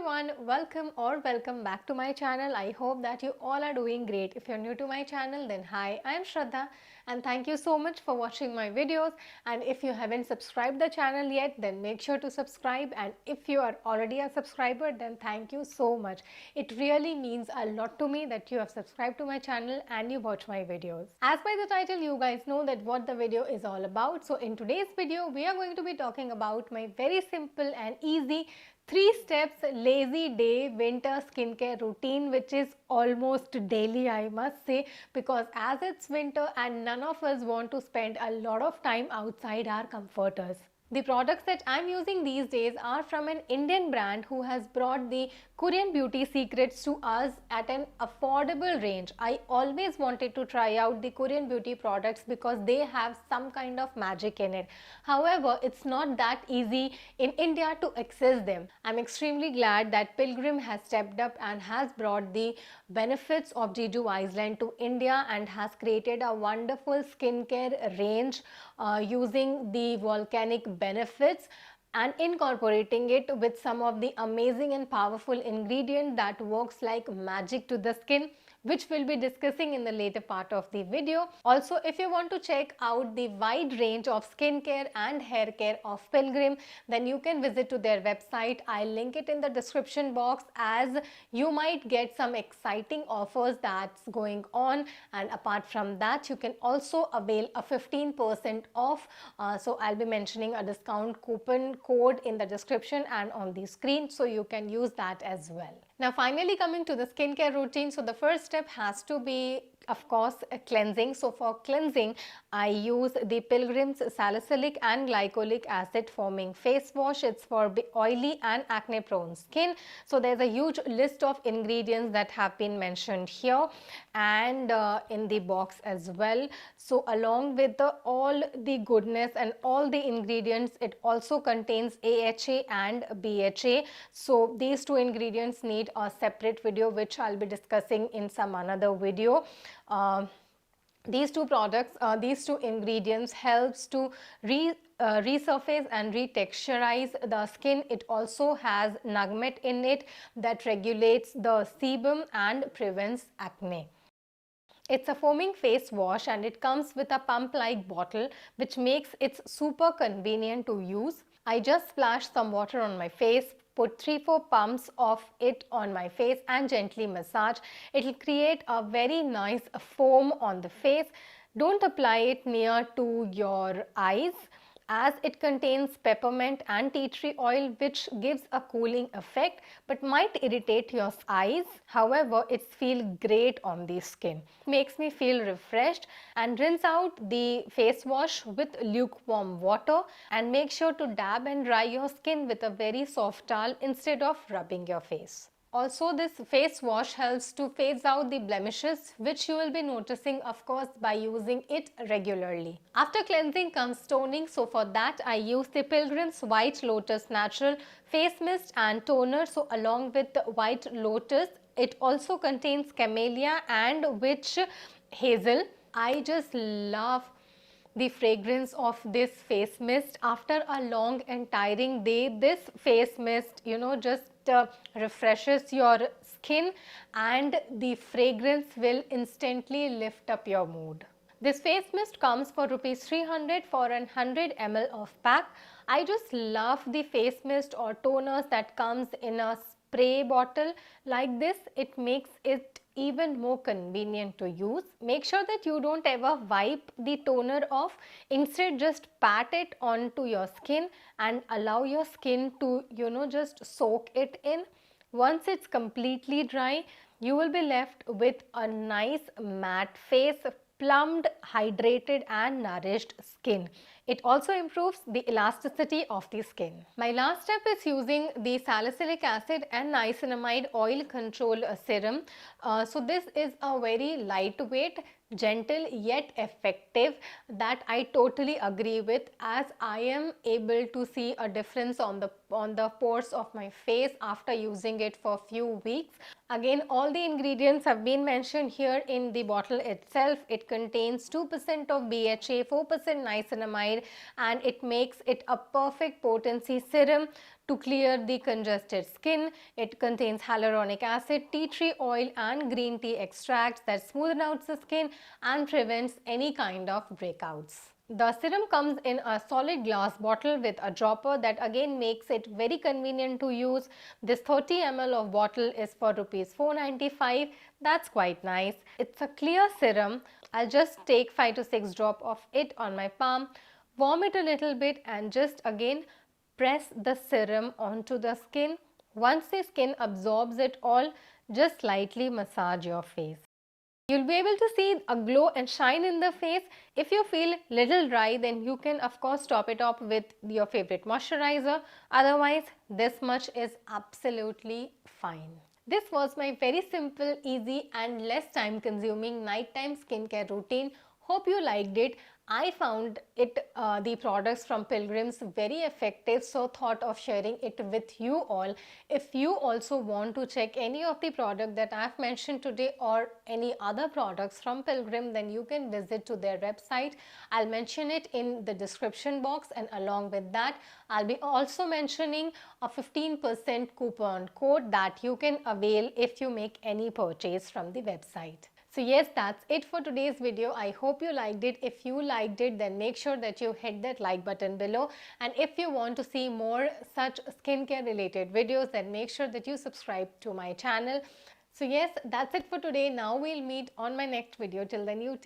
everyone, welcome back to my channel. I hope that you all are doing great. If you're new to my channel, then hi, I am Shraddha and thank you so much for watching my videos. And if you haven't subscribed the channel yet, then make sure to subscribe, and if you are already a subscriber, then thank you so much. It really means a lot to me that you have subscribed to my channel and you watch my videos. As by the title, you guys know that what the video is all about. So in today's video, we are going to be talking about my very simple and easy 3 steps lazy day winter skincare routine, which is almost daily, I must say, because as it's winter and none of us want to spend a lot of time outside our comforters. The products that I'm using these days are from an Indian brand who has brought the Korean beauty secrets to us at an affordable range. I always wanted to try out the Korean beauty products because they have some kind of magic in it. However, it's not that easy in India to access them. I'm extremely glad that Pilgrim has stepped up and has brought the benefits of Jeju Island to India and has created a wonderful skincare range using the volcanic benefits and incorporating it with some of the amazing and powerful ingredient that works like magic to the skin, which we'll be discussing in the later part of the video. Also, if you want to check out the wide range of skincare and hair care of Pilgrim, then you can visit to their website. I'll link it in the description box, as you might get some exciting offers that's going on, and apart from that you can also avail a 15% off. So I'll be mentioning a discount coupon code in the description and on the screen, so you can use that as well. Now finally, coming to the skincare routine, so the first step has to be, of course, cleansing. So for cleansing, I use the Pilgrim's salicylic and glycolic acid forming face wash. It's for oily and acne prone skin. So there's a huge list of ingredients that have been mentioned here and in the box as well. So along with all the goodness and all the ingredients, it also contains AHA and BHA. So these two ingredients need a separate video, which I'll be discussing in some another video. These two products, these two ingredients helps to resurface and retexturize the skin. It also has Nugmet in it that regulates the sebum and prevents acne. It's a foaming face wash and it comes with a pump-like bottle, which makes it super convenient to use. I just splash some water on my face, put 3-4 pumps of it on my face and gently massage. It will create a very nice foam on the face. Don't apply it near to your eyes, as it contains peppermint and tea tree oil, which gives a cooling effect but might irritate your eyes. However, it feels great on the skin. Makes me feel refreshed. And rinse out the face wash with lukewarm water and make sure to dab and dry your skin with a very soft towel instead of rubbing your face. Also, this face wash helps to phase out the blemishes, which you will be noticing, of course, by using it regularly. After cleansing comes toning. So for that, I use the Pilgrim's White Lotus Natural Face Mist and Toner. So along with the White Lotus, it also contains camellia and witch hazel. I just love the fragrance of this face mist. After a long and tiring day, this face mist, just refreshes your skin, and the fragrance will instantly lift up your mood. This face mist comes for rupees 300 for an 100 ml of pack. I just love the face mist or toners that comes in a spray bottle like this. It makes it even more convenient to use. Make sure that you don't ever wipe the toner off. Instead, just pat it onto your skin and allow your skin to, just soak it in. Once it's completely dry, you will be left with a nice matte face, plumped, hydrated and nourished skin. It also improves the elasticity of the skin. My last step is using the salicylic acid and niacinamide oil control serum. So this is a very lightweight, gentle yet effective that I totally agree with, as I am able to see a difference on the pores of my face after using it for a few weeks. Again, all the ingredients have been mentioned here in the bottle itself. It contains 2% of BHA, 4% niacinamide, and it makes it a perfect potency serum to clear the congested skin. It contains hyaluronic acid, tea tree oil and green tea extracts that smoothen out the skin and prevents any kind of breakouts. The serum comes in a solid glass bottle with a dropper that again makes it very convenient to use. This 30 ml of bottle is for rupees 495. That's quite nice. It's a clear serum. I'll just take 5 to 6 drop of it on my palm, warm it a little bit and just again press the serum onto the skin. Once the skin absorbs it all, just lightly massage your face. You'll be able to see a glow and shine in the face. If you feel little dry, then you can of course top it up with your favorite moisturizer. Otherwise, this much is absolutely fine. This was my very simple, easy and less time consuming nighttime skincare routine. Hope you liked it. I found the products from Pilgrims very effective, so thought of sharing it with you all. If you also want to check any of the product that I've mentioned today or any other products from Pilgrim, then you can visit to their website. I'll mention it in the description box, and along with that, I'll be also mentioning a 15% coupon code that you can avail if you make any purchase from the website. So yes, that's it for today's video. I hope you liked it. If you liked it, then make sure that you hit that like button below. And if you want to see more such skincare related videos, then make sure that you subscribe to my channel. So yes, that's it for today. Now we'll meet on my next video. Till then, you take